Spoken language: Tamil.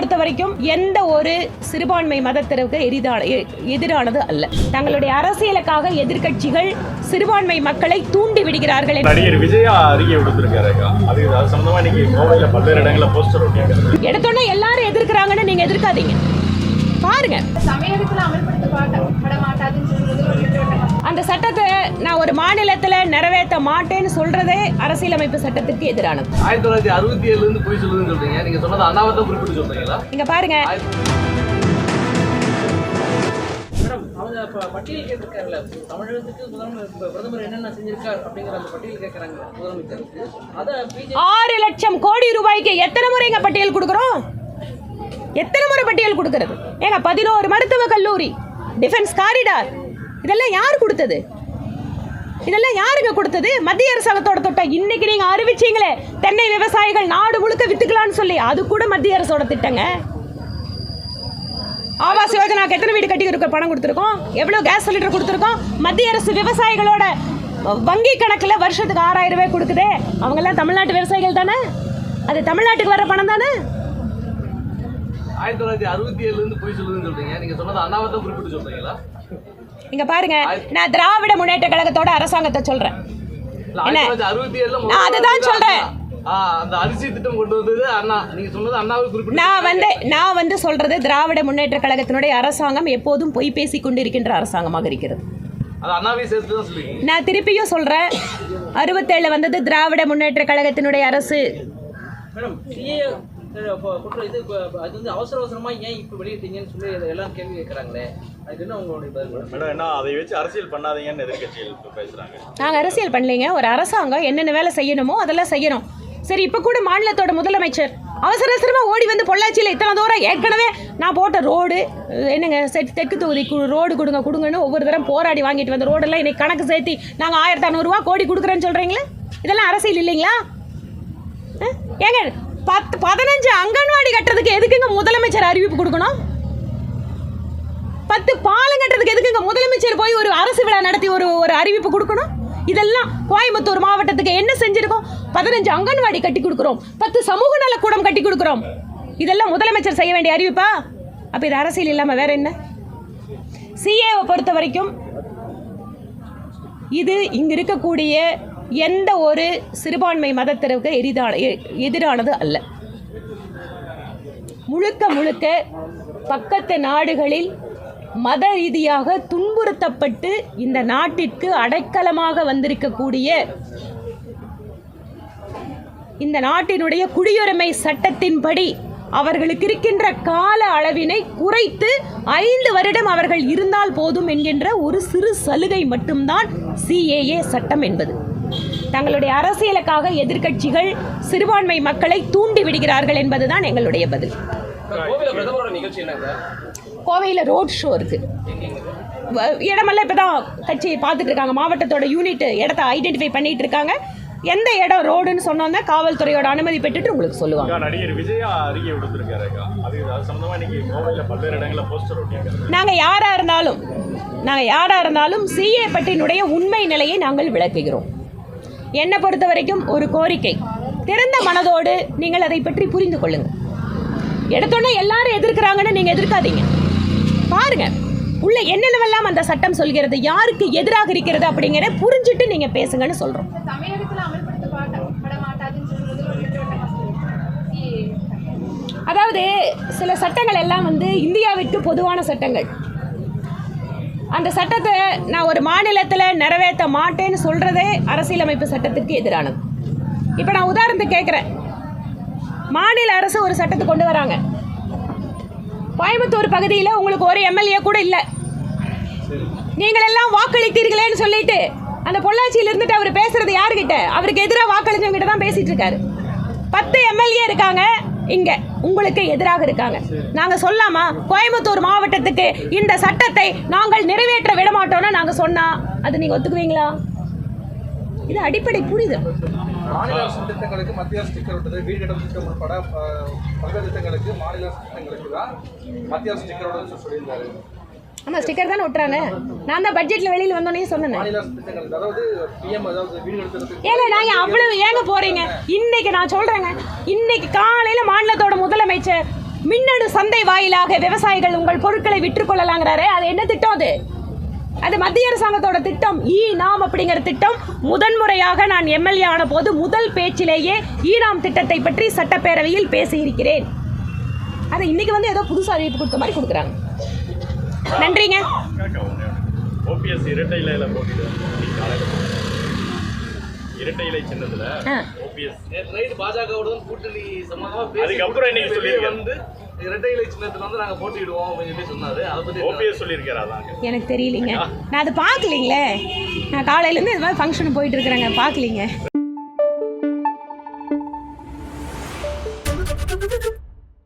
பொறுத்த வரைக்கும் எந்த ஒரு சிறுபான்மை மதத்திற்கு எதிரானது அல்ல. தங்களுடைய அரசியலுக்காக எதிர்க்கட்சிகள் சிறுபான்மை மக்களை தூண்டி விடுகிறார்கள். நடிகர் விஜயா அறிக்கை விடுத்திருக்காரு. அது சம்பந்தமா இன்னைக்கு கோவையில பல்வேறு இடங்கள்ல போஸ்டர் ஒட்டியிருக்காங்க. எடுத்தோன்னே எல்லாரும் எதிர்க்கிறாங்கன்னு நீங்க எதிர்க்காதீங்க. பாருங்க, அந்த சட்டத்தை நான் ஒரு மாநிலத்தில் நிறைவேற்ற மாட்டேன்னு சொல்றதே அரசியலமைப்பு சட்டத்திற்கு எதிரானது. 1967 இருந்து போய் சொல்லுதுன்னு சொல்றீங்க. நீங்க சொன்னது அனாவத்தை குறிப்பிட்டு சொல்றீங்களா? இங்க பாருங்க, அவங்க பட்டியல் கேட்டிருக்காருல்ல, தமிழகத்துக்கு பிரதமர் என்னென்ன செஞ்சிருக்காரு அப்படிங்கிற அந்த பட்டியல் கேட்கறாங்க முதலமைச்சருக்கு. அதை 6 லட்சம் கோடி ரூபாய்க்கு எத்தனை முறை இங்க பட்டியல் கொடுக்குறோம்? எத்தனை முறை பட்டியல் கொடுக்கறது? ஏங்க 11 மருத்துவ கல்லூரி, டிஃபென்ஸ் காரிடார், இதெல்லாம் யார் கொடுத்தது? இதெல்லாம் யாருங்க கொடுத்தது? மத்திய அரசாங்கத்தோட திட்டம். இன்னைக்கு நீங்க அறிவிச்சீங்களே தென்னை விவசாயிகள் நாடு முழுக்க வித்துக்கலாம்னு சொல்லி, அது கூட மத்திய அரசோட திட்டங்க. ஆவாஸ் யோஜனாக்கு எத்தனை வீடு கட்டி பணம் கொடுத்துருக்கோம்? எவ்வளவு கேஸ் சிலிண்டர் கொடுத்துருக்கோம்? மத்திய அரசு விவசாயிகளோட வங்கி கணக்குல வருஷத்துக்கு 6000 ரூபாய் கொடுக்குதே. அவங்க எல்லாம் தமிழ்நாட்டு விவசாயிகள் தானே? அது தமிழ்நாட்டுக்கு வர பணம் தானே? 1967 இருந்து போய் சொல்லுதுன்னு சொல்றீங்க. நீங்க சொன்னது அனாவத்தை குறிப்பிட்டு சொல்றீங்களா? இங்க பாருங்க, நான் திராவிட முன்னேற்ற கழகத்தோட அரசாங்கத்தை சொல்றேன். அதுதான் சொல்றேன். அந்த அரிசி திட்டம் கொண்டு வந்தது அண்ணா. நீங்க சொன்னது அண்ணாவை குறிப்பிட்டு. நான் வந்து சொல்றது, திராவிட முன்னேற்ற கழகத்தினுடைய அரசாங்கம் எப்போதும் பொய் பேசிக் கொண்டு இருக்கின்ற அரசாங்கமாக இருக்கிறது. நான் திருப்பியும் சொல்றேன், 67 வந்தது திராவிட முன்னேற்ற கழகத்தினுடைய அரசு. அது வந்து அவசரமா ஏன் இப்ப வெளியிட்டீங்கன்னு சொல்லி எல்லாம் கேள்வி கேட்கறாங்களே, அதுக்கு என்ன உங்களுடைய பதில்? என்ன அதை வச்சு அரசியல் பண்ணாதீங்கன்னு எதிர்க்கட்சிகள் பேசுறாங்க. நாங்க அரசியல் பண்ணலைங்க. ஒரு அரசாங்கம் என்னென்ன வேலை செய்யணுமோ அதெல்லாம் செய்யணும். சரி, இப்ப கூட மாநிலத்தோட முதலமைச்சர் அவசரமா ஓடி வந்து பொள்ளாச்சியில் இத்தனை தூரம் ஏற்கனவே நான் போட்ட ரோடு என்னங்க தெற்கு தொகுதி ரோடு கொடுங்கன்னு ஒவ்வொரு தரம் போராடி வாங்கிட்டு வந்த ரோடெல்லாம் இன்னைக்கு கணக்கு சேர்த்து நாங்கள் 1500 ரூபா கோடி கொடுக்குறேன்னு சொல்றீங்களே, இதெல்லாம் அரசியல் இல்லைங்களா? ஏங்க 15 அங்கன்வாடி கட்டுறதுக்கு எதுக்குங்க முதலமைச்சர் அறிவிப்பு கொடுக்கணும்? 10 பாலம் கட்டுறதுக்கு எதுக்குங்க முதலமைச்சர் போய் ஒரு அரசு விழா நடத்தி ஒரு அறிவிப்பு கொடுக்கணும்? இதெல்லாம் கோயம்புத்தூர் மாவட்டத்துக்கு என்ன செஞ்சிருக்கோம்? 15 அங்கன்வாடி கட்டி கொடுக்குறோம், 10 சமூக நலக்கூடம் கட்டி கொடுக்குறோம். இதெல்லாம் முதலமைச்சர் செய்ய வேண்டிய அறிவிப்பா? அப்ப இது அரசியல் இல்லாம வேற என்ன? சிஏவை பொறுத்த வரைக்கும் இது இங்க இருக்கக்கூடிய எந்த ஒரு சிறுபான்மை மதத்திற்கு எதிரானது அல்ல. முழுக்க பக்கத்து நாடுகளில் மத ரீதியாக துன்புறுத்தப்பட்டு இந்த நாட்டிற்கு அடைக்கலமாக வந்திருக்கக்கூடிய இந்த நாட்டினுடைய குடியுரிமை சட்டத்தின்படி அவர்களுக்கு இருக்கின்ற கால அளவினை குறைத்து 5 வருடம் அவர்கள் இருந்தால் போதும் என்கின்ற ஒரு சிறு சலுகை மட்டும்தான் சிஏஏ சட்டம் என்பது. தங்களுடைய அரசியலுக்காக எதிர்க்கட்சிகள் சிறுபான்மை மக்களை தூண்டி விடுகிறார்கள் என்பதுதான் எங்களுடைய பதில். கோவையில் ரோட் ஷோ இருக்கு. இடமெல்லாம் இப்பதான் கட்சி பார்த்துட்டு இருக்காங்க. மாவட்டத்தோட யூனிட் இடத்தை ஐடென்டிஃபை பண்ணிட்டு இருக்காங்க. எந்த இடம் ரோடுன்னு சொன்னோம்னா காவல்துறையோட அனுமதி பெற்றுட்டு உங்களுக்கு சொல்லுவாங்க. நடிகர் விஜயா அறிக்கை விடுத்திருக்காரு. அது சம்பந்தமா இன்னைக்கு கோவையில பல்வேறு இடங்கள்ல போஸ்டர் ஒட்டியிருக்காங்க. நாங்க யாரா இருந்தாலும் சிஏ பற்றினுடைய உண்மை நிலையை நாங்கள் விளக்குகிறோம். என்னை பொறுத்த வரைக்கும் ஒரு கோரிக்கை, திறந்த மனதோடு நீங்கள் அதை பற்றி புரிந்து கொள்ளுங்க. எடுத்தோன்னே எல்லாரும் எதிர்க்கிறாங்கன்னு நீங்க எதிர்க்காதீங்க. பாருங்க, உள்ள என்னென்னவெல்லாம் அந்த சட்டம் சொல்கிறது, யாருக்கு எதிராக இருக்கிறது அப்படிங்கிற புரிஞ்சுட்டு நீங்க பேசுங்கன்னு சொல்றோம். அதாவது சில சட்டங்கள் எல்லாம் வந்து இந்தியாவிற்கு பொதுவான சட்டங்கள். அந்த சட்டத்தை நான் ஒரு மாநிலத்தில் நிறைவேற்ற மாட்டேன்னு சொல்றதே அரசியலமைப்பு சட்டத்திற்கு எதிரானது. இப்போ நான் உதாரணத்துக்கு கேட்குறேன், மாநில அரசு ஒரு சட்டத்தை கொண்டு வராங்க. கோயம்புத்தூர் பகுதியில் உங்களுக்கு ஒரு எம்எல்ஏ கூட இல்லை. நீங்கள் எல்லாம் வாக்களித்தீர்களேன்னு சொல்லிட்டு அந்த பொள்ளாச்சியில் இருந்துட்டு அவர் பேசுறது யாருக்கிட்ட? அவருக்கு எதிராக வாக்களிச்சவங்க கிட்ட தான் பேசிட்டு இருக்காரு. 10 எம்எல்ஏ இருக்காங்க, இங்க உங்களுக்கு எதிராக இருக்காங்க. நாங்க சொல்லாமா கோயம்புத்தூர் மாவட்டத்துக்கு இந்த சட்டத்தை நாங்கள் நிறைவேற்ற விட மாட்டோம்னு நாங்க சொன்னா அது நீங்க ஒத்துக்குவீங்களா? இது அடிப்படை புரிதல். மாநில அரசு திட்டங்களுக்கு மத்திய அரசு ஸ்டிக்கர் விட்டது. வீடு கட்டும் திட்டம் உட்பட பல்வேறு திட்டங்களுக்கு மாநில அரசு திட்டங்களுக்கு தான் மத்திய அரசு ஸ்டிக்கரோட சொல்லியிருந்தாரு. ஆமா, ஸ்டிக்கர் தானே விட்டுறாங்க. நான் தான் பட்ஜெட்ல வெளியில வந்தோன்னே சொன்னேன். மாநில அரசு திட்டங்களுக்கு அதாவது பிஎம் அதாவது வீடு கட்டுறதுக்கு ஏங்க நாங்க அவ்வளவு ஏங்க போறீங்க? இன்னைக்கு நான் சொல்றேங்க, இன்னைக்கு காலையில மாநிலத்தோட முதலமைச்சர் மின்னணு சந்தை வாயிலாக விவசாயிகள் உங்கள் பொருட்களை விற்றுக்கொள்ளலாங்கிறாரு. அது என்ன திட்டம்? அது மத்திய அரசாங்கத்தோட திட்டம். நாம் அப்படிங்கிற திட்டம் முதன்முறையாக நான் எம்எல்ஏ ஆன போது முதல் பேச்சிலேயே நாம் திட்டத்தை பற்றி சட்டப்பேரவையில் பேசியிருக்கிறேன். அதை இன்னைக்கு வந்து ஏதோ புதுசு அறிவிப்பு கொடுத்த மாதிரி கொடுக்குறாங்க. நன்றிங்க. ஓபிஎஸ் இரட்டை இலையில இரட்டை இலை சின்னத்துல ஓபிஎஸ் நேற்று நைட்டு பாஜகவோட கூட்டணி சம்பந்தமா பேசி அதுக்கப்புறம் இன்னைக்கு சொல்லியிருக்காரு வந்து இரட்டை இலை சின்னத்துல வந்து நாங்க போட்டிடுவோம் அப்படின்னு சொல்லி சொன்னாரு. அதை பத்தி ஓபிஎஸ் சொல்லியிருக்காரு. அதான் எனக்கு தெரியலீங்க, நான் அதை பார்க்கலீங்களே. நான் காலையிலேருந்து இது மாதிரி ஃபங்க்ஷன் போயிட்டு இருக்கிறேங்க, பார்க்கலீங்க.